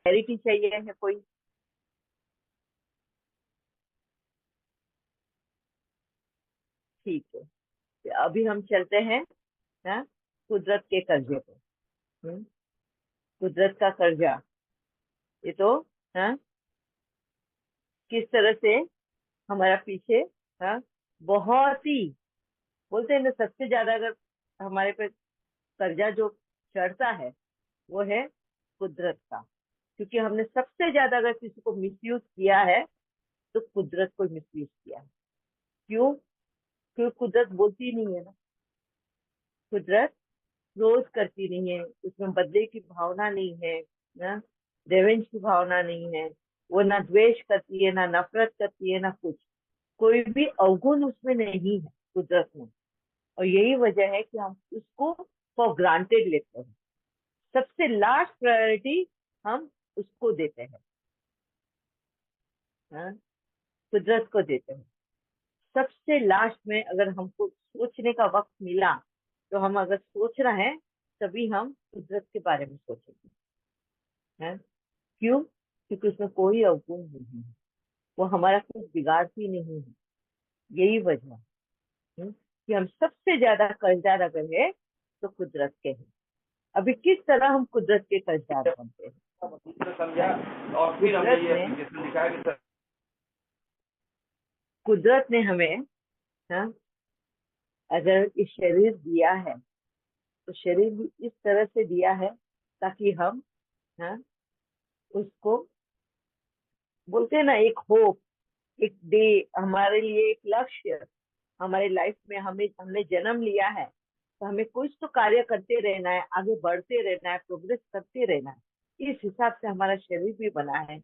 Clarity चाहिए है कोई? ठीक है, तो अभी हम चलते हैं ना कुदरत के कर्जे पे। हम्म, कुदरत का कर्जा, ये तो हाँ किस तरह से हमारा पीछे, हाँ बहुत ही, बोलते हैं ना सबसे ज्यादा अगर हमारे पे कर्जा जो चढ़ता है वो है कुदरत का। क्योंकि हमने सबसे ज्यादा अगर किसी को मिसयूज किया है तो कुदरत को मिसयूज किया है। क्यों? क्योंकि कुदरत बोलती नहीं है ना। कुदरत क्रोध करती नहीं है, उसमें बदले की भावना नहीं है ना, रिवेंज की भावना नहीं है। वो ना द्वेष करती है, ना नफरत करती है, ना कुछ। कोई भी अवगुण उसमें नहीं है कुदरत में। और यही वजह है कि हम उसको फॉर ग्रांटेड लेते हैं। सबसे लास्ट प्रायोरिटी हम उसको देते हैं, हाँ? कुदरत को देते हैं। सबसे लास्ट में अगर हमको सोचने का वक्त मिला, तो हम अगर सोच रहे हैं तभी हम कुदरत के बारे में सोचेंगे, हैं? क्यों? क्योंकि उसमें कोई अवगुण नहीं है, वो हमारा कुछ बिगाड़ती नहीं है। यही वजह है, कि हम सबसे ज्यादा कर्जदार अगर है तो कुदरत के हैं। अभी किस तरह हम कुदरत के कर्जदार बनते हैं? समझा। हैं? और फिर हमने कुदरत ये ने एप्लीकेशन लिखा है कि सर कुदरत ने हमें, हाँ, अगर ये शरीर दिया है तो शरीर भी इस तरह से दिया है ताकि हम, हाँ, उसको, बोलते हैं ना, एक होप, एक डे, हमारे लिए एक लक्ष्य, हमारे लाइफ में हमें, हमने जन्म लिया है तो हमें कुछ तो कार्य करते रहना है, आगे बढ़ते रहना है, प्रोग्रेस करते रहना है। इस हिसाब से हमारा शरीर भी बना है,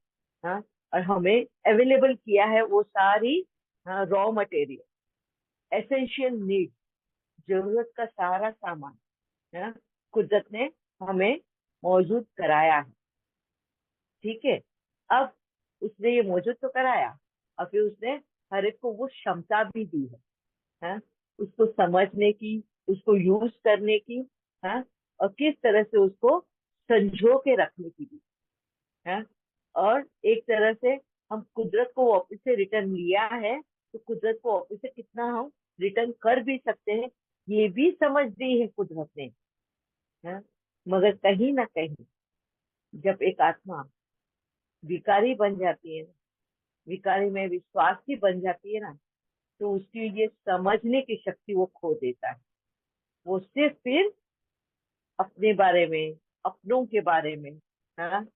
हाँ। और हमें अवेलेबल किया है वो सारी रॉ मटेरियल, एसेंशियल नीड, जरूरत का सारा सामान, है ना, कुदरत ने हमें मौजूद कराया है। ठीक है। अब उसने ये मौजूद तो कराया, और फिर उसने हर एक को वो क्षमता भी दी है, उसको समझने की, उसको यूज करने की, है, और किस तरह से उसको संजो के रखने की भी है। और एक तरह से हम कुदरत को वापस से रिटर्न लिया है, तो कुदरत को वापस से कितना हम रिटर्न कर भी सकते हैं, ये भी समझ दी है कुदरत ने, है। मगर कहीं ना कहीं जब एक आत्मा विकारी बन जाती है ना, विकारी में विश्वासी बन जाती है ना, तो उसकी ये समझने की शक्ति वो खो देता है। वो सिर्फ फिर अपने बारे में, अपनों के बारे में, है,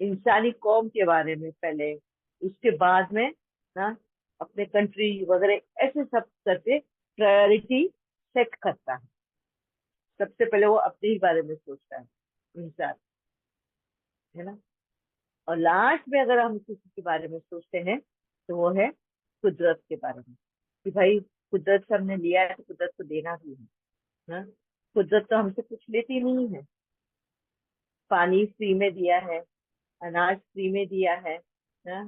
इंसानी कौम के बारे में पहले, उसके बाद में ना अपने कंट्री वगैरह ऐसे सब करके प्रायोरिटी सेट करता है। सबसे पहले वो अपने ही बारे में सोचता है इंसान, है ना। और लास्ट में अगर हम किसी के बारे में सोचते हैं तो वो है कुदरत के बारे में, कि भाई कुदरत से हमने लिया है तो कुदरत को देना भी है ना। कुदरत तो हमसे कुछ लेती नहीं है। पानी फ्री में दिया है, अनाज फ्री में दिया है ना,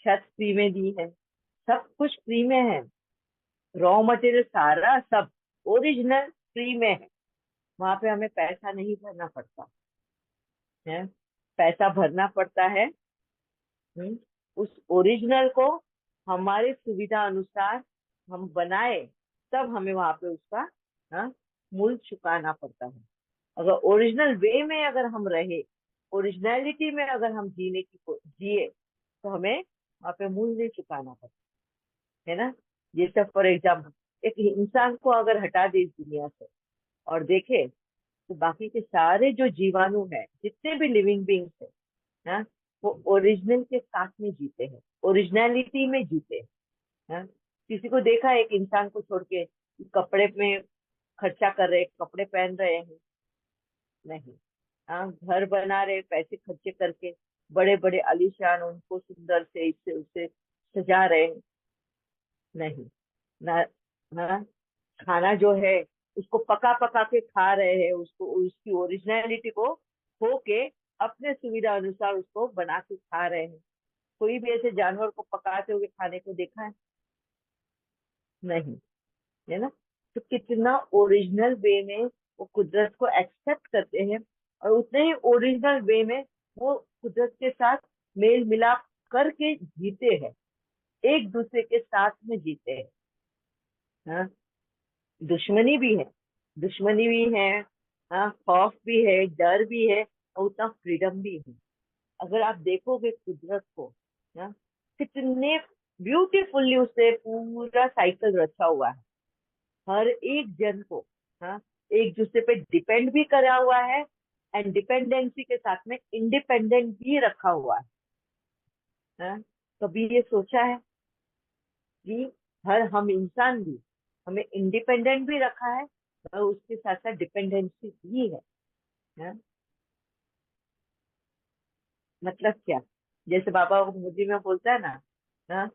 छत फ्री में दी है, सब कुछ फ्री में है। रॉ मटेरियल सारा सब ओरिजिनल फ्री में है। वहां पे हमें पैसा नहीं भरना पड़ता है। पैसा भरना पड़ता है, उस ओरिजिनल को हमारे सुविधा अनुसार हम बनाए, तब हमें वहां पे उसका, हाँ, मूल्य चुकाना पड़ता है। अगर ओरिजिनल वे में अगर हम रहे, ओरिजिनलिटी में अगर हम जीने की जिए, तो हमें वहां पे मूल्य नहीं चुकाना पड़ता है ना। जैसे फॉर एग्जाम्पल, एक इंसान को अगर हटा दे इस दुनिया से और देखे, तो बाकी के सारे जो जीवाणु है, जितने भी लिविंग बींग्स है ना, वो ओरिजिनल के साथ में जीते हैं, ओरिजिनलिटी में जीते हैं, हाँ? किसी को देखा है एक इंसान को छोड़ के कपड़े में खर्चा कर रहे, कपड़े पहन रहे हैं? नहीं। हाँ, घर बना रहे पैसे खर्चे करके, बड़े बड़े आलीशान, उनको सुंदर से इससे उससे सजा रहे हैं? नहीं ना। हाँ, खाना जो है उसको पका पका के खा रहे हैं, उसको उसकी ओरिजिनलिटी को खो के अपने सुविधा अनुसार उसको बना के खा रहे हैं। कोई भी ऐसे जानवर को पकाते हुए खाने को देखा है? नहीं, है ना। तो कितना ओरिजिनल वे में वो कुदरत को एक्सेप्ट करते हैं, और उतने ही ओरिजिनल वे में वो कुदरत के साथ मेल मिलाप करके जीते हैं, एक दूसरे के साथ में जीते हैं। हाँ, दुश्मनी भी है, दुश्मनी भी है, हाँ, खौफ भी है, डर भी है, और उतना फ्रीडम भी है। अगर आप देखोगे कुदरत को, हाँ, कितने ब्यूटीफुल्ली उससे पूरा साइकिल रचा हुआ है। हर एक जन को, हाँ, एक दूसरे पे डिपेंड भी करा हुआ है, एंड डिपेंडेंसी के साथ में इंडिपेंडेंट भी रखा हुआ है। हाँ, कभी ये सोचा है कि हर हम इंसान भी, हमें इंडिपेंडेंट भी रखा है और उसके साथ साथ डिपेंडेंसी भी है। हाँ? मतलब क्या? जैसे बाबा मुझे में बोलता है ना, हाँ,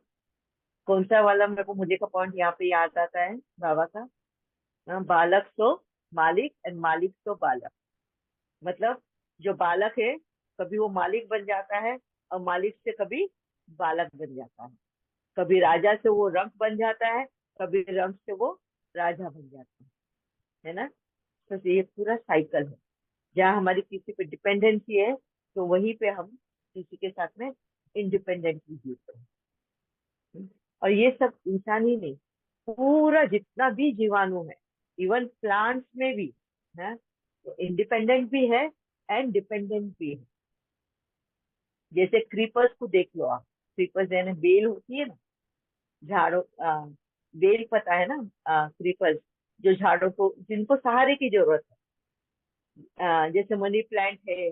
कौन सा वाला मेरे को मुझे का पॉइंट यहाँ पे याद आता है बाबा का, हाँ, बालक तो मालिक एंड मालिक तो बालक। मतलब जो बालक है कभी वो मालिक बन जाता है, और मालिक से कभी बालक बन जाता है। कभी राजा से वो रंक बन जाता है, कभी रंक से वो राजा बन जाता है ना। तो ये पूरा साइकिल है। जहाँ हमारी किसी पे डिपेंडेंसी है, तो वहीं पे हम किसी के साथ में इंडिपेंडेंटली जीते हैं। और ये सब इंसान ही नहीं, पूरा जितना भी जीवाणु है, इवन प्लांट्स में भी है, तो इंडिपेंडेंट भी है एंड डिपेंडेंट भी है। जैसे क्रीपर्स को देख लो आप, क्रीपर्स यानी बेल होती है ना, झाड़ों बेल पता है ना, क्रीपर्स जो झाड़ों को, जिनको सहारे की जरूरत है, जैसे मनी प्लांट है,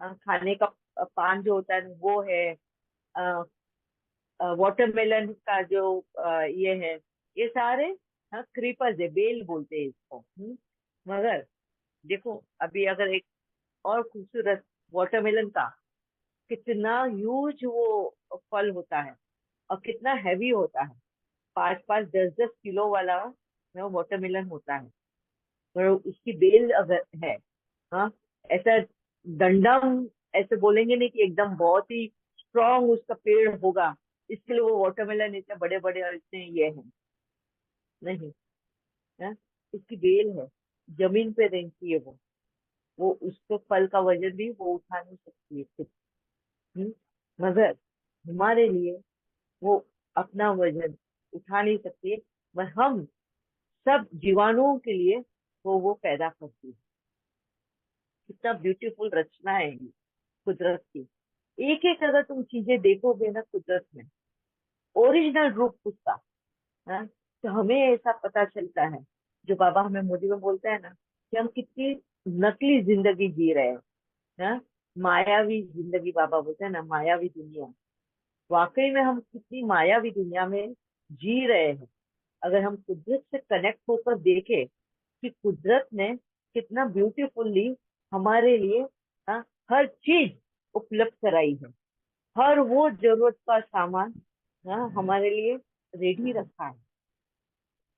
खाने का पान जो होता है वो है, वाटरमेलन का जो ये है, ये सारे क्रीपर्स है, बेल बोलते हैं इसको। मगर देखो अभी अगर एक और खूबसूरत वाटरमेलन का, कितना ह्यूज वो फल होता है और कितना हैवी होता है, 5-5 10-10 किलो वाला वो वाटरमेलन होता है। और उसकी बेल अगर है, हाँ, ऐसा डंडम, ऐसे बोलेंगे नहीं कि एकदम बहुत ही स्ट्रांग उसका पेड़ होगा, इसके लिए वो वाटरमेलन इतने बड़े बड़े और इतने ये हैं, नहीं है। इसकी बेल है, जमीन पे रहती है वो उसके फल का वजन भी वो उठा नहीं सकती है खुद। हम्म, मगर हमारे लिए वो अपना वजन उठा नहीं सकती है, पर हम सब जीवाणुओं के लिए वो पैदा करती है। कितना ब्यूटीफुल रचना है ये कुदरत की। एक एक अगर तुम चीजें देखोगे ना कुदरत में, ओरिजिनल रूप उसका, हाँ, तो हमें ऐसा पता चलता है, जो बाबा हमें मोदी में बोलता है ना, कि हम कितनी नकली जिंदगी जी रहे हैं। हाँ, मायावी जिंदगी बाबा बोलते हैं ना, मायावी दुनिया। वाकई में हम कितनी मायावी दुनिया में जी रहे हैं। अगर हम कुदरत से कनेक्ट होकर देखें कि कुदरत ने कितना ब्यूटीफुल्ली हमारे लिए, हाँ, हर चीज उपलब्ध कराई है, हर वो जरूरत का सामान, हाँ, हमारे लिए रेडी रखा है।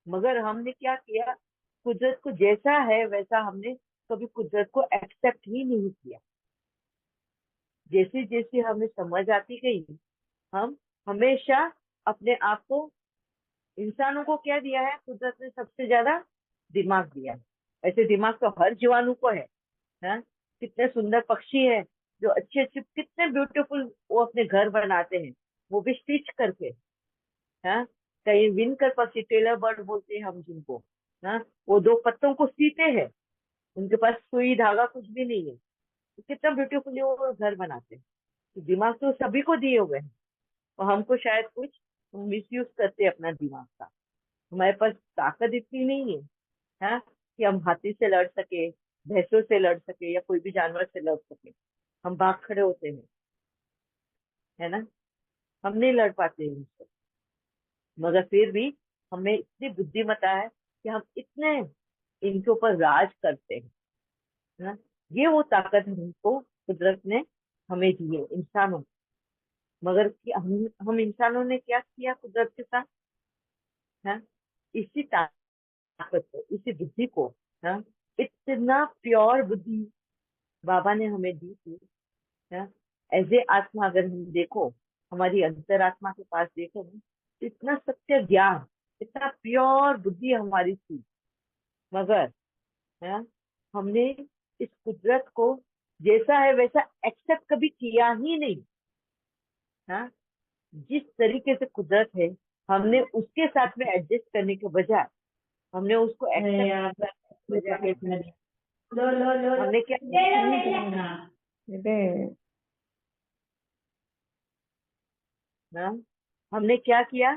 मगर हमने क्या किया, कुदरत को जैसा है वैसा हमने कभी कुदरत को एक्सेप्ट ही नहीं किया। जैसे जैसे हमें समझ आती गई, हम हमेशा अपने आप को, इंसानों को क्या दिया है कुदरत ने सबसे ज्यादा? दिमाग दिया है। ऐसे दिमाग तो हर जीवाणु को है। हाँ? कितने सुंदर पक्षी है जो अच्छे अच्छे, कितने ब्यूटीफुल वो अपने घर बनाते हैं, वो भी स्टिच करके। हाँ, कहीं विन कर पक्षी, टेलर बर्ड बोलते हैं हम जिनको। हाँ, वो दो पत्तों को सीते हैं, उनके पास सुई धागा कुछ भी नहीं है, तो कितना ब्यूटीफुली वो घर बनाते हैं। तो दिमाग तो सभी को दिए हुए हैं, और हमको शायद कुछ मिसयूज करते हैं अपना दिमाग का। हमारे पास ताकत इतनी नहीं है, हाँ, कि हम हाथी से लड़ सके, भैंसों से लड़ सके, या कोई भी जानवर से लड़ सके। हम भाग खड़े होते हैं, है ना, हम नहीं लड़ पाते हैं उनसे। मगर फिर भी हमें इतनी बुद्धिमत्ता है कि हम इतने इनके ऊपर राज करते हैं ना। ये वो ताकत हमको कुदरत ने हमें दी है, इंसानों को। मगर कि हम इंसानों ने क्या किया कुदरत के साथ? है, इसी ताकत को, इसी बुद्धि को, है, इतना प्योर बुद्धि बाबा ने हमें दी थी। है, एज ए आत्मा अगर हम देखो, हमारी अंतरात्मा के पास देखो ना, तो इतना सत्य ज्ञान, इतना प्योर बुद्धि हमारी थी। मगर है, हमने इस कुदरत को जैसा है वैसा एक्सेप्ट कभी किया ही नहीं। हाँ, जिस तरीके से कुदरत है, हमने उसके साथ में एडजस्ट करने के बजाय, हमने उसको एक्सेप्ट करने के बजाय लो लो लो हमने क्या दे हाँ, हमने क्या किया,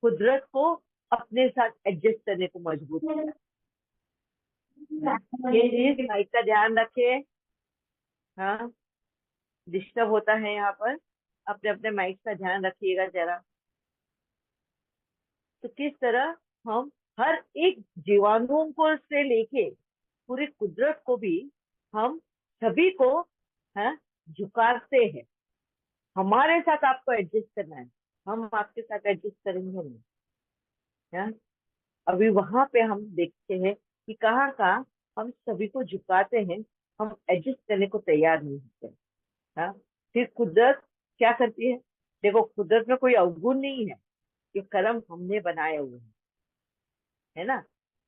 कुदरत को अपने साथ एडजस्ट करने को मजबूर किया। ये चीज माइक का ध्यान रखे। हाँ, डिस्टर्ब होता है यहाँ पर, अपने अपने माइक का ध्यान रखिएगा जरा। तो किस तरह हम हर एक जीवाणुओं को से लेके पूरी कुदरत को भी, हम सभी को, हाँ, झुकाते हैं। हमारे साथ आपको एडजस्ट करना है, हम आपके साथ एडजस्ट करेंगे नहीं। हाँ, अभी वहां पे हम देखते हैं कि कहाँ कहाँ हम सभी को झुकाते हैं, हम एडजस्ट करने को तैयार नहीं होते। हाँ, फिर कुदरत क्या करती है? देखो, कुदरत में कोई अवगुण नहीं है, ये कर्म हमने बनाए हुए हैं, है ना।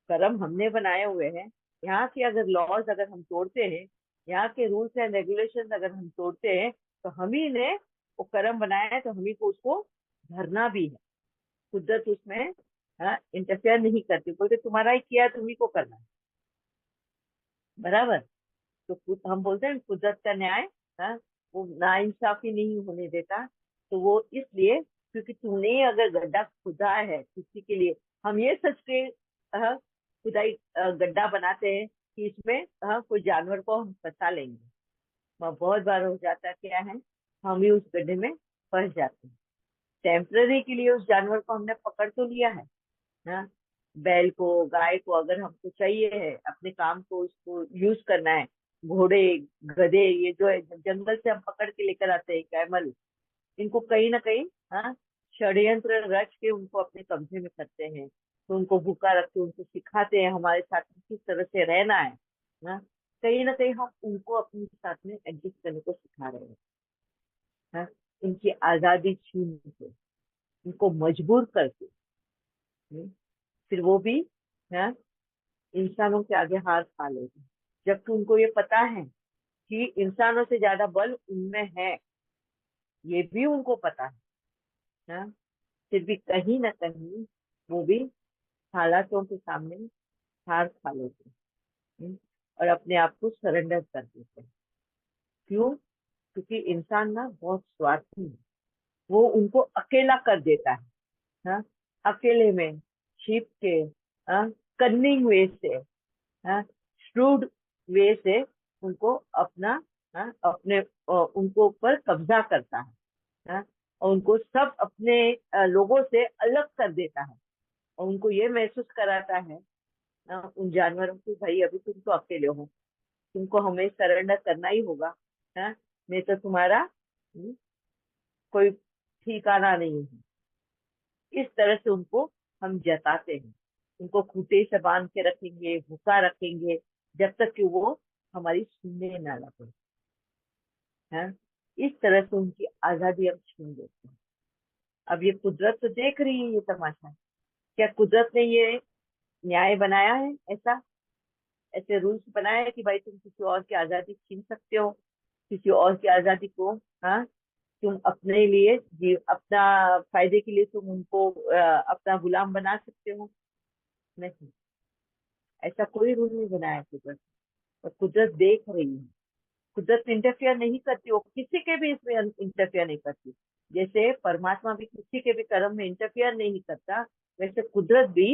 कर्म हमने बनाए हुए हैं। यहाँ के अगर लॉज अगर हम तोड़ते हैं, यहाँ के रूल्स एंड रेगुलेशंस अगर हम तोड़ते हैं, तो हम ही ने वो कर्म बनाया है, तो हम ही को उसको भरना भी है। कुदरत उसमें इंटरफेयर नहीं करती, बोलते तुम्हारा ही किया है, तुम्ही को करना है, बराबर। तो हम बोलते हैं कुदरत का न्याय, हाँ, वो नाइंसाफी नहीं होने देता। तो वो इसलिए क्योंकि तुमने अगर गड्ढा खुदा है किसी के लिए, हम ये सोच के खुदाई गड्ढा बनाते हैं कि इसमें कोई जानवर को हम फंसा लेंगे। बहुत बार हो जाता क्या है, हम ही उस गड्ढे में फंस जाते हैं। टेम्पररी के लिए उस जानवर को हमने पकड़ तो लिया है, हाँ, बैल को, गाय को अगर हमको चाहिए है अपने काम को, उसको यूज करना है, घोड़े, गधे, ये जो है जंगल से हम पकड़ के लेकर आते हैं, कैमल, इनको कहीं ना कहीं, हाँ, षड्यंत्र रच के उनको अपने कब्जे में करते हैं। तो उनको भूखा रख के उनको सिखाते हैं हमारे साथ में किस तरह से रहना है ना। कहीं ना कहीं हम उनको अपने साथ में एडजस्ट करने को सिखा रहे हैं। हाँ, उनकी आजादी छीन के, उनको मजबूर करके, हम्म, फिर वो भी, हाँ, इंसानों के आगे हार खा लेगी, जबकि उनको ये पता है कि इंसानों से ज्यादा बल उनमें है, ये भी उनको पता है। हाँ? फिर भी कहीं ना कहीं वो भी हालातों के सामने हार खा लेते हैं, और अपने आप को सरेंडर कर देते हैं। क्यों? क्योंकि इंसान ना बहुत स्वार्थी है, वो उनको अकेला कर देता है। हाँ? अकेले में छिप के, कन्निंग वे से, श्रूड वे से उनको अपना, अपने उनको ऊपर कब्जा करता है। हाँ? और उनको सब अपने लोगों से अलग कर देता है, और उनको ये महसूस कराता है, उन जानवरों को, भाई अभी तुम तो अकेले हो, तुमको हमें सरेंडर करना ही होगा। हाँ? नहीं तो तुम्हारा कोई ठिकाना नहीं है। इस तरह से उनको हम जताते हैं, उनको खूंटे से बांध के रखेंगे, भूखा रखेंगे, जब तक कि वो हमारी सुनने ना लगे। हैं? इस तरह से उनकी आजादी हम छीन देते हैं। अब ये कुदरत तो देख रही है ये तमाशा। क्या कुदरत ने ये न्याय बनाया है? ऐसा ऐसे रूल्स बनाया है कि भाई तुम किसी और की आजादी छीन सकते हो, किसी और की आजादी को, हाँ, तुम अपने लिए अपना फायदे के लिए तुम उनको अपना गुलाम बना सकते हो? नहीं, ऐसा कोई रूल नहीं बनाया कुदरत। और कुदरत देख रही है, कुदरत इंटरफियर नहीं करती, वो किसी के भी इसमें इंटरफियर नहीं करती। जैसे परमात्मा भी किसी के भी कर्म में इंटरफियर नहीं करता, वैसे कुदरत भी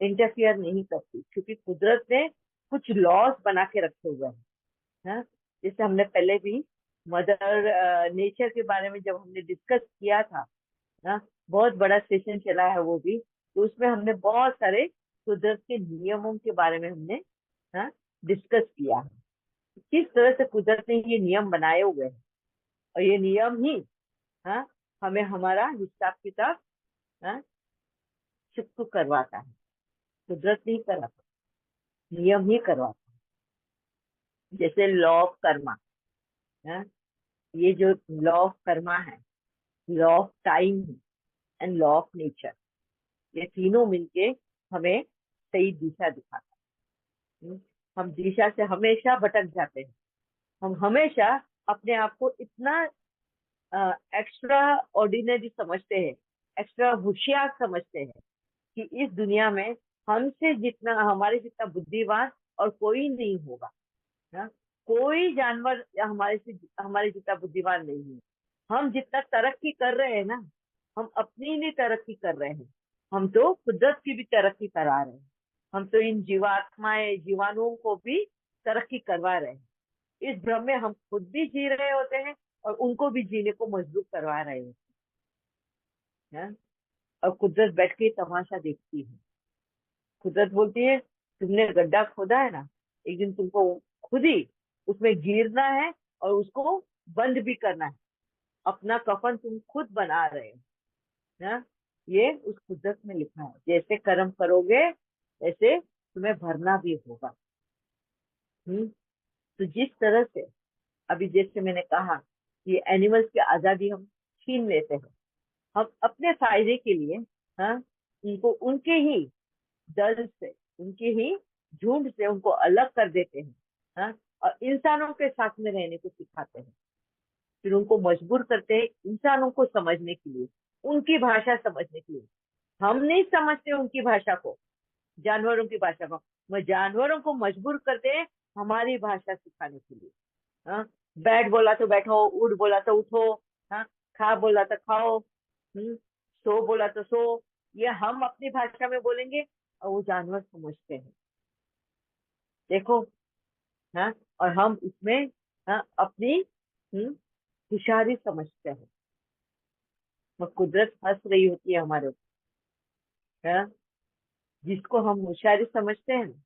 इंटरफियर नहीं करती, क्योंकि कुदरत ने कुछ लॉस बना के रखे हुए हैं। हाँ? जैसे हमने पहले भी मदर नेचर के बारे में जब हमने डिस्कस किया था, हाँ, बहुत बड़ा सेशन चला है वो भी, तो उसमें हमने बहुत सारे कुदरत के नियमों के बारे में हमने, हाँ, डिस्कस किया है। किस तरह से कुदरत ने ये नियम बनाए हुए हैं, और ये नियम ही, हाँ, हमें हमारा हिसाब किताब, हाँ, चुप करवाता है। कुदरत नहीं कराता, नियम ही करवाता है। जैसे लॉ ऑफ कर्मा, हाँ, ये जो लॉ ऑफ कर्मा है, law of time and law of nature, ये तीनों मिलके हमें सही दिशा दिखाता है। हम दिशा से हमेशा भटक जाते हैं, हम हमेशा अपने आप को इतना एक्स्ट्रा ऑर्डिनरी समझते हैं, एक्स्ट्रा होशियार समझते हैं कि इस दुनिया में हमसे जितना, हमारे जितना बुद्धिमान और कोई नहीं होगा ना। कोई जानवर हमारे जितना बुद्धिमान नहीं है। हम जितना तरक्की कर रहे हैं ना, हम अपनी नहीं तरक्की कर रहे हैं, हम तो कुदरत की भी तरक्की करा रहे हैं। हम तो इन जीवात्माएं, जीवाणुओं को भी तरक्की करवा रहे हैं। इस भ्रम में हम खुद भी जी रहे होते हैं और उनको भी जीने को मजबूर करवा रहे हैं। और कुदरत बैठ के तमाशा देखती है। कुदरत बोलती है, तुमने गड्ढा खोदा है ना, एक दिन तुमको खुद ही उसमें गिरना है और उसको बंद भी करना है। अपना कफन तुम खुद बना रहे हो ना। ये उस कुदरत में लिखा है, जैसे कर्म करोगे वैसे तुम्हें भरना भी होगा। हम्म। तो जिस तरह से अभी जैसे मैंने कहा, ये एनिमल्स की आजादी हम छीन लेते हैं, हम अपने फायदे के लिए, हाँ, उनको उनके ही दल से, उनके ही झुंड से उनको अलग कर देते हैं। हाँ, और इंसानों के साथ में रहने को सिखाते हैं। फिर उनको मजबूर करते हैं इंसानों को समझने के लिए, उनकी भाषा समझने के लिए। हम नहीं समझते उनकी भाषा को, जानवरों की भाषा को। वो जानवरों को मजबूर करते हैं हमारी भाषा सिखाने के लिए। हाँ, बैठ बोला तो बैठो, उठ बोला तो उठो, हाँ, खा बोला तो खाओ, सो बोला तो सो। ये हम अपनी भाषा में बोलेंगे और वो जानवर समझते हैं। देखो, हाँ, और हम इसमें, हाँ, अपनी हम्म, होशियारी समझते हैं। और कुदरत हंस रही होती है हमारे ऊपर। हाँ, जिसको हम होशियारी समझते हैं,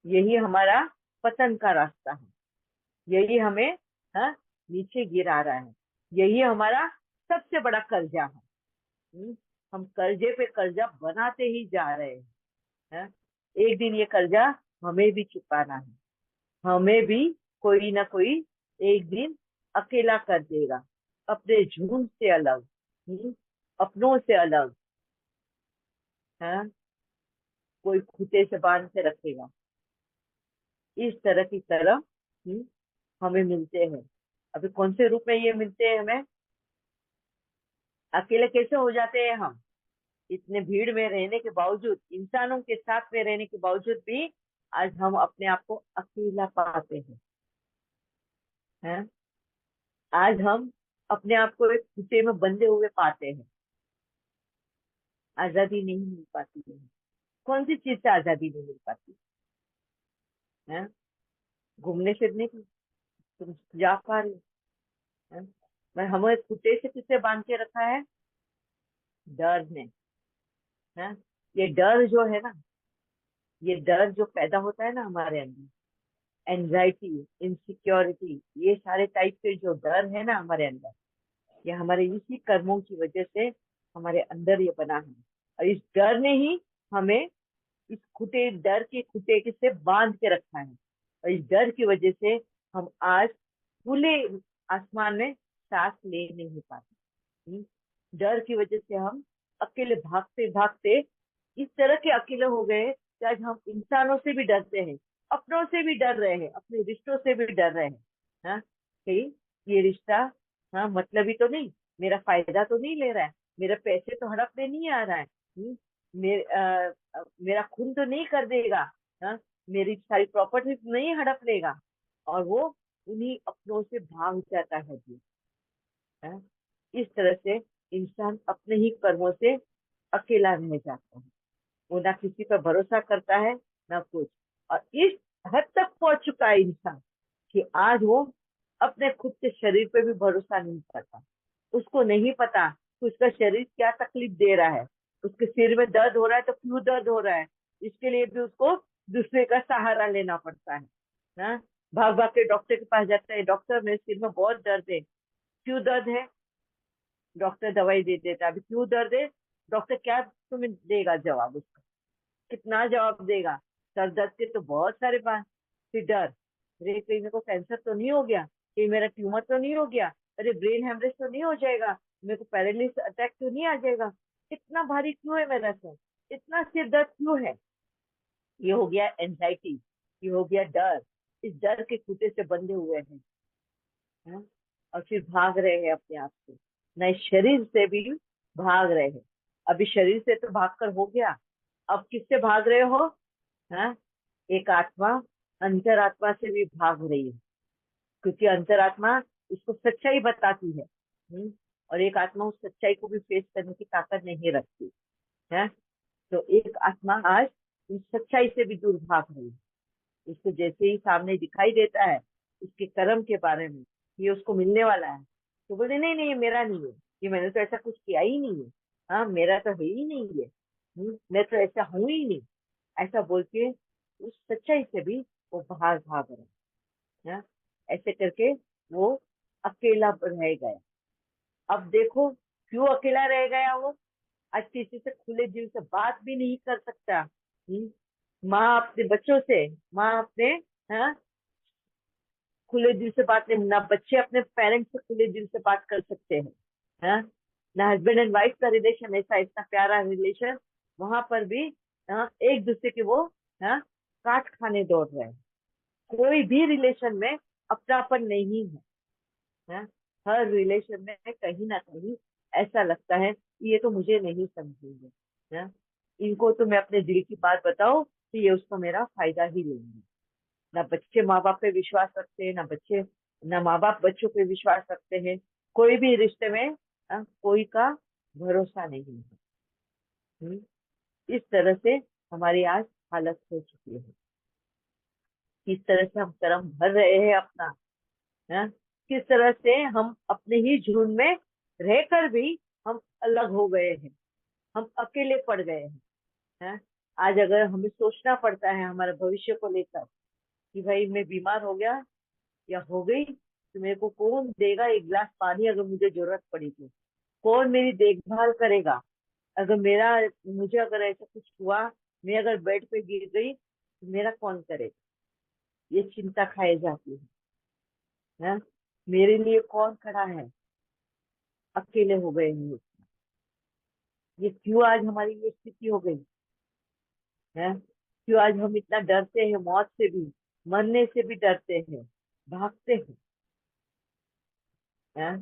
यही हमारा पतन का रास्ता है। यही हमें, हाँ, नीचे गिरा रहा है। यही हमारा सबसे बड़ा कर्जा है। हम कर्जे पे कर्जा बनाते ही जा रहे हैं। एक दिन ये कर्जा हमें भी चुकाना है। हमें भी कोई ना कोई एक दिन अकेला कर देगा, अपने झुंड से अलग, अपनों से अलग। है, कोई खूंटे से बांध के रखेगा। इस तरह की तरह हमें मिलते हैं। अभी कौन से रूप में ये मिलते हैं हमें? अकेले कैसे हो जाते हैं हम? इतने भीड़ में रहने के बावजूद, इंसानों के साथ में रहने के बावजूद भी आज हम अपने आप को अकेला पाते हैं। आज हम अपने आप को एक खूंटे में बंधे हुए पाते हैं। आजादी नहीं मिल पाती है। कौन सी चीज से आजादी नहीं मिल पाती है? घूमने फिरने की तुम जा पा रही हो? मैं हमें खूंटे से किससे बांध के रखा है? डर ने। है, ये डर जो है ना, ये डर जो पैदा होता है ना हमारे अंदर, एंजाइटी, इनसिक्योरिटी, ये सारे टाइप के जो डर है ना हमारे अंदर, ये हमारे इसी कर्मों की वजह से हमारे अंदर ये बना है। और इस डर ने ही हमें इस खुटे, डर के खुटे के से बांध के रखा है। और इस डर की वजह से हम आज खुले आसमान में सांस ले नहीं पाते। डर की वजह से हम अकेले भागते भागते इस तरह के अकेले हो गए कि आज हम इंसानों से भी डरते हैं, अपनों से भी डर रहे हैं, अपने रिश्तों से भी डर रहे हैं। हाँ, कि ये रिश्ता, हाँ, मतलब ही तो नहीं, मेरा फायदा तो नहीं ले रहा है, मेरा पैसे तो हड़पने नहीं आ रहा है, मेरा खून तो नहीं कर देगा, हाँ, मेरी सारी प्रॉपर्टी नहीं हड़प लेगा। और वो उन्हीं अपनों से भाग जाता है जी। हाँ? इस तरह से इंसान अपने ही कर्मों से अकेला रह जाता है। वो ना किसी पर भरोसा करता है, ना कुछ। और इस हद तक पहुंच चुका है इंसान कि आज वो अपने खुद के शरीर पे भी भरोसा नहीं करता। उसको नहीं पता कि उसका शरीर क्या तकलीफ दे रहा है। उसके सिर में दर्द हो रहा है तो क्यों दर्द हो रहा है, इसके लिए भी उसको दूसरे का सहारा लेना पड़ता है ना। भाग भाग के डॉक्टर के पास जाता है, डॉक्टर मेरे सिर में बहुत दर्द है। क्यों दर्द है? डॉक्टर दवाई दे देता है। अभी क्यों दर्द है? डॉक्टर क्या तुम्हें देगा जवाब उसका? कितना जवाब देगा? सर दर्द के तो बहुत सारे बात। फिर डर, अरे कहीं मेरे को कैंसर तो नहीं हो गया, कहीं मेरा ट्यूमर तो नहीं हो गया, अरे ब्रेन हेमरेज तो नहीं हो जाएगा, मेरे को पैरालिसिस अटैक तो नहीं आ जाएगा, इतना भारी क्यों है मेरा सर, इतना सिर दर्द क्यों है? ये हो गया एंजाइटी, ये हो गया डर। इस डर के खूंटे से बंधे हुए हैं, और फिर भाग रहे हैं अपने आप से, नए शरीर से भी भाग रहे हैं। अभी शरीर से तो भागकर हो गया, अब किससे भाग रहे हो? हाँ, एक आत्मा अंतरात्मा से भी भाग रही है, क्योंकि अंतरात्मा उसको सच्चाई बताती है। और एक आत्मा उस सच्चाई को भी फेस करने की ताकत नहीं रखती है। तो एक आत्मा आज उस सच्चाई से भी दूर भाग रही है। उसको जैसे ही सामने दिखाई देता है उसके कर्म के बारे में, ये उसको मिलने वाला है, तो बोलते नहीं नहीं, ये मेरा नहीं है, ये मैंने तो ऐसा कुछ किया ही नहीं है, हाँ मेरा तो है ही नहीं है, मैं तो ऐसा हूं ही नहीं, ऐसा बोल के उस सच्चाई से भी वो बाहर भाग रहा है। ऐसे करके वो अकेला रह गया। अब देखो क्यों अकेला रह गया वो, आज किसी से खुले दिल से बात भी नहीं कर सकता। माँ अपने बच्चों से, माँ अपने, हाँ, खुले दिल से बात नहीं, ना बच्चे अपने पेरेंट्स से खुले दिल से बात कर सकते हैं। हाँ, ना हस्बैंड एंड वाइफ का रिलेशन ऐसा इतना प्यारा रिलेशन, वहां पर भी एक दूसरे के वो, हाँ, काट खाने दौड़ रहे हैं। कोई भी रिलेशन में अपनापन नहीं है। हाँ? हर रिलेशन में कहीं ना कहीं ऐसा लगता है कि ये तो मुझे नहीं समझेंगे, हाँ? इनको तो मैं अपने दिल की बात बताऊं तो ये उसको मेरा फायदा ही लेंगे। ना बच्चे माँ बाप पे विश्वास रखते हैं, ना माँ बाप बच्चों पे विश्वास रखते हैं। कोई भी रिश्ते में कोई का भरोसा नहीं है। हम्म, इस तरह से हमारी आज हालत हो चुकी है। किस तरह से हम कर्म भर रहे हैं अपना, है? किस तरह से हम अपने ही झुंड में रहकर भी हम अलग हो गए हैं, हम अकेले पड़ गए हैं। आज अगर हमें सोचना पड़ता है हमारे भविष्य को लेकर कि भाई मैं बीमार हो गया या हो गई तो मेरे को कौन देगा एक गिलास पानी, अगर मुझे जरूरत पड़ी तो कौन मेरी देखभाल करेगा, अगर मुझे अगर ऐसा कुछ हुआ, मैं अगर बेड पे गिर गई तो मेरा कौन करेगा, ये चिंता खाई जाती है। मेरे लिए कौन खड़ा है, अकेले हो गए हैं। ये क्यों आज हमारी ये स्थिति हो गई है? क्यों आज हम इतना डरते हैं, मौत से भी, मरने से भी डरते हैं, भागते हैं?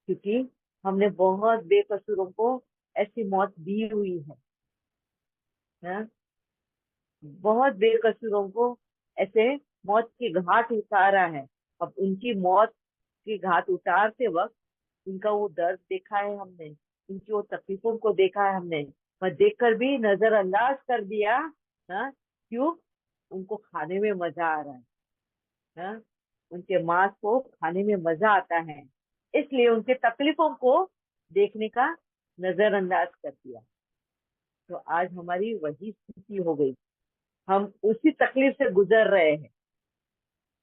क्योंकि हमने बहुत बेकसूरों को ऐसी मौत दी हुई है? बहुत बेकसूरों को ऐसे मौत के घाट उतारा है। अब उनकी मौत के घाट उतारते वक्त उनका वो दर्द देखा है हमने, उनकी वो तकलीफों को देखा है हमने, पर देखकर भी नजरअंदाज कर दिया। क्यों? उनको खाने में मजा आ रहा है। हाँ? उनके मांस को खाने में मजा आता है, इसलिए उनके तकलीफों को देखने का नजरअंदाज कर दिया। तो आज हमारी वही स्थिति हो गई, हम उसी तकलीफ से गुजर रहे हैं।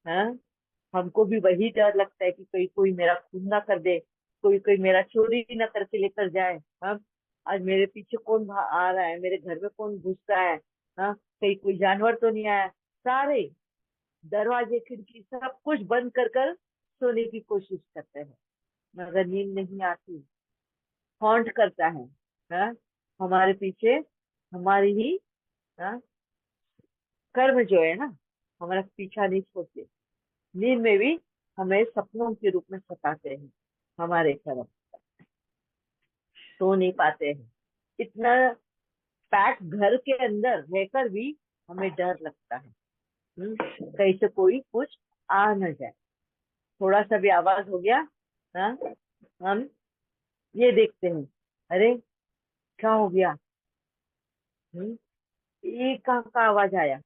हाँ? हमको भी वही डर लगता है कि कोई कोई मेरा खून ना कर दे, कोई कोई मेरा चोरी ना करके लेकर जाए। हाँ, आज मेरे पीछे कौन आ रहा है, मेरे घर में कौन घुस रहा है, हाँ, कहीं कोई जानवर तो नहीं आया। सारे दरवाजे खिड़की सब कुछ बंद कर कर सोने की कोशिश करते हैं, मगर नींद नहीं आती, हॉन्ट करता है। हाँ? हमारे पीछे हमारी ही, हाँ, कर्म जो है ना, हमारा पीछा नहीं छोड़ते। नींद में भी हमें सपनों के रूप में सताते हैं हमारे कर्म, सो नहीं पाते हैं। इतना पैक घर के अंदर रहकर भी हमें डर लगता है। कहीं से कोई कुछ आ न जाए, थोड़ा सा भी आवाज हो गया, हाँ, हम ये देखते हैं, अरे क्या हो गया, हम्म, ये कहाँ का आवाज आया,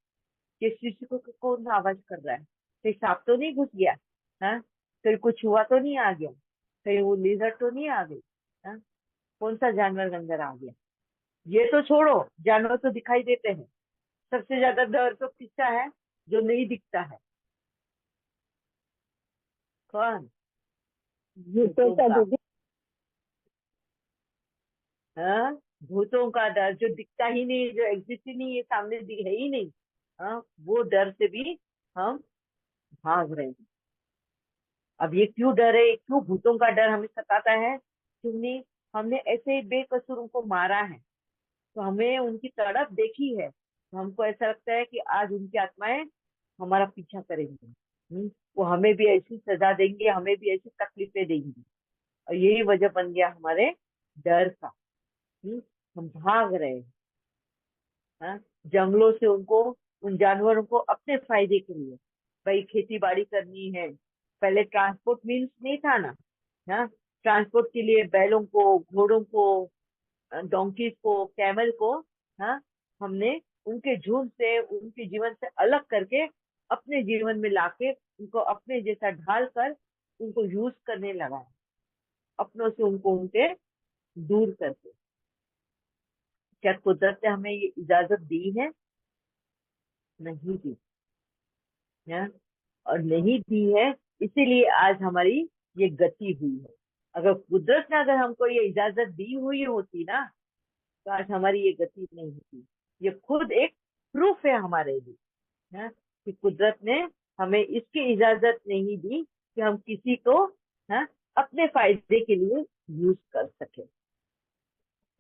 किस चीज को कौन आवाज कर रहा है, कहीं सांप तो नहीं घुस गया, हाँ, कहीं कुछ हुआ तो नहीं आ गया, कहीं वो लिजर्ड तो नहीं आ गई, हाँ, कौन सा जानवर अंदर आ गया। ये तो छोड़ो, जानवर तो दिखाई देते हैं, सबसे ज्यादा डर तो किसका है? जो नहीं दिखता है। कौन? भूतों भूतों का का। दीदी। हाँ, भूतों का डर, जो दिखता ही नहीं, जो एग्जिस्ट ही नहीं है, सामने है ही नहीं। हाँ, वो डर से भी हम भाग रहे हैं। अब ये क्यों डर है, क्यों भूतों का डर हमें सताता है? क्योंकि हमने ऐसे ही बेकसूरों को मारा है, तो हमें उनकी तड़प देखी है, तो हमको ऐसा लगता है कि आज उनकी आत्माएं हमारा पीछा करेंगे। वो हमें भी ऐसी सजा देंगे, हमें भी ऐसी तकलीफें देंगी। और यही वजह बन गया हमारे डर का। हम भाग रहे हैं, हाँ? जंगलों से उनको, उन जानवरों को अपने फायदे के लिए, भाई खेती बाड़ी करनी है। पहले ट्रांसपोर्ट मीन्स नहीं था ना, हाँ? ट्रांसपोर्ट के लिए बैलों को, घोड़ों को, डोंकीज को, कैमल को, हाँ, हमने उनके झुंड से, उनके जीवन से अलग करके अपने जीवन में लाके उनको अपने जैसा ढाल कर उनको यूज करने लगा है, अपनों से उनको उनके दूर करके। क्या कुदरत ने हमें ये इजाजत दी है? नहीं दी है, और नहीं दी है, इसीलिए आज हमारी ये गति हुई है। अगर कुदरत ने अगर हमको ये इजाजत दी हुई होती ना, तो आज हमारी ये गति नहीं होती। ये खुद एक प्रूफ है हमारे लिए, है कि कुदरत ने हमें इसकी इजाजत नहीं दी कि हम किसी को, है, अपने फायदे के लिए यूज कर सके।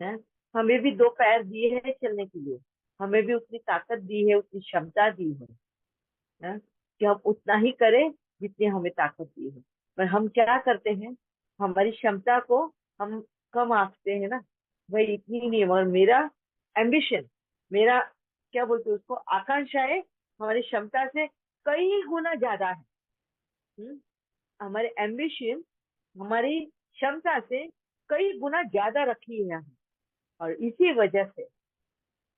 है, हमें भी दो पैर दिए हैं चलने के लिए, हमें भी उतनी ताकत दी है, उतनी क्षमता दी है कि हम उतना ही करें जितनी हमें ताकत दी है। पर हम क्या करते हैं, हमारी क्षमता को हम कम आंकते हैं ना, भाई इतनी नहीं है, मगर मेरा एम्बिशन, मेरा क्या बोलते हैं उसको, आकांक्षाएं हमारी क्षमता से कई गुना ज्यादा है। हमारे एम्बिशन हमारी क्षमता से कई गुना ज्यादा रखी है हमने। और इसी वजह से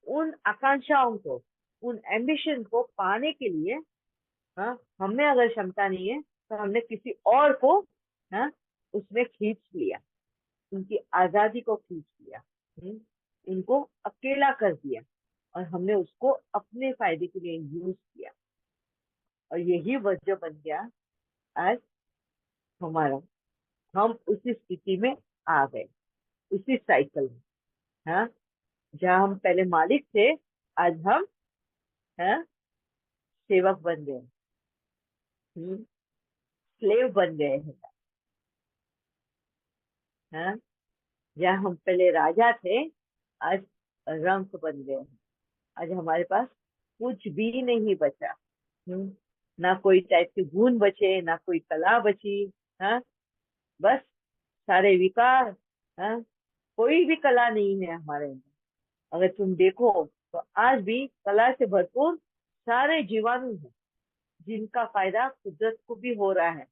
उन आकांक्षाओं को, उन एम्बिशन को पाने के लिए, हाँ, हमें अगर क्षमता नहीं है तो हमने किसी और को, हाँ, उसमें खींच लिया, उनकी आजादी को खींच लिया, उनको अकेला कर दिया, और हमने उसको अपने फायदे के लिए यूज किया। और यही वजह बन गया आज हमारा, हम उसी स्थिति में आ गए, उसी साइकिल में, हाँ, जहाँ हम पहले मालिक थे, आज हम, हाँ, सेवक बन गए, स्लेव बन गए हैं। हाँ, जहाँ हम पहले राजा थे, आज रंक बन गए हैं। आज हमारे पास कुछ भी नहीं बचा। ना कोई टाइप के गुण बचे, ना कोई कला बची। हाँ, बस सारे विकार। हाँ, कोई भी कला नहीं है हमारे अंदर। अगर तुम देखो तो आज भी कला से भरपूर सारे जीवाणु हैं, जिनका फायदा कुदरत को भी हो रहा है।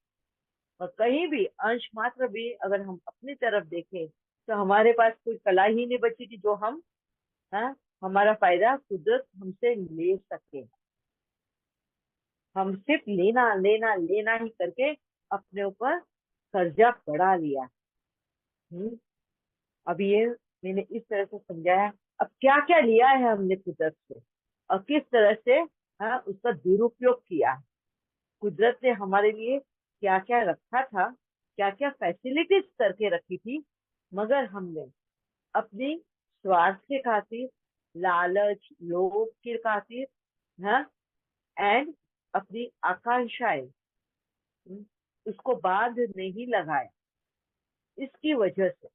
और कहीं भी अंश मात्र भी अगर हम अपनी तरफ देखें तो हमारे पास कोई कला ही नहीं बची थी जो हम, हाँ, हमारा फायदा कुदरत हमसे ले सके। हम सिर्फ लेना लेना लेना ही करके अपने ऊपर कर्जा बढ़ा लिया। अब ये मैंने इस तरह से समझाया। अब क्या क्या लिया है हमने कुदरत से, और किस तरह से, हाँ, उसका दुरुपयोग किया है। कुदरत ने हमारे लिए क्या क्या रखा था, क्या क्या फैसिलिटीज करके रखी थी, मगर हमने अपनी स्वार्थ के खातिर, लालच, लोभ के खातिर, हाँ, एंड अपनी आकांक्षाएं, उसको बांध नहीं लगाया। इसकी वजह से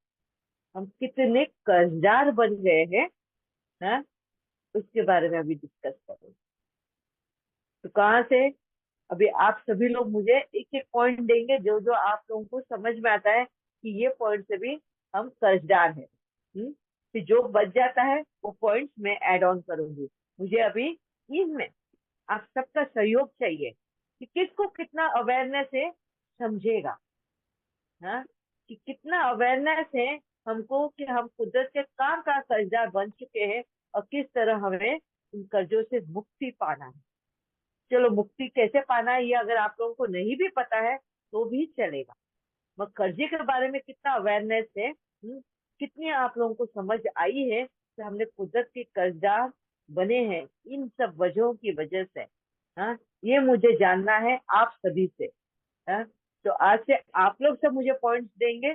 हम कितने कर्जदार बन गए हैं, हाँ, उसके बारे में अभी डिस्कस करेंगे। तो कहाँ से, अभी आप सभी लोग मुझे एक एक पॉइंट देंगे जो जो आप लोगों को समझ में आता है कि ये पॉइंट से भी हम कर्जदार हैं। फिर जो बच जाता है वो पॉइंट्स मैं ऐड ऑन करूंगी। मुझे अभी इनमें आप सबका सहयोग चाहिए कि किसको कितना अवेयरनेस है, समझेगा, हाँ, कि कितना अवेयरनेस है हमको कि हम कुदरत के काम का कर्जदार बन चुके हैं, और किस तरह हमें इन कर्जों से मुक्ति पाना है। चलो, मुक्ति कैसे पाना है ये अगर आप लोगों को नहीं भी पता है तो भी चलेगा, मगर कर्जे के बारे में कितना अवेयरनेस है, कितनी आप लोगों को समझ आई है कि हमने कुदरत के कर्जदार बने हैं इन सब वजहों की वजह से। हाँ, ये मुझे जानना है आप सभी से। हाँ, तो आज से आप लोग सब मुझे पॉइंट्स देंगे,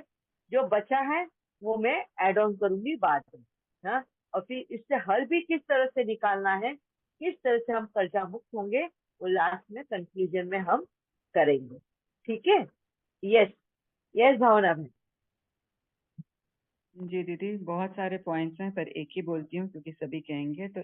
जो बचा है वो मैं ऐड ऑन करूंगी बाद में। हाँ, और फिर इससे हल भी किस तरह से निकालना है, किस तरह से हम कर्जा मुक्त होंगे, वो लास्ट में कंक्लूजन में हम करेंगे। ठीक है? यस, यस भावना बहन। जी दीदी, बहुत सारे पॉइंट्स हैं पर एक ही बोलती हूँ क्योंकि सभी कहेंगे तो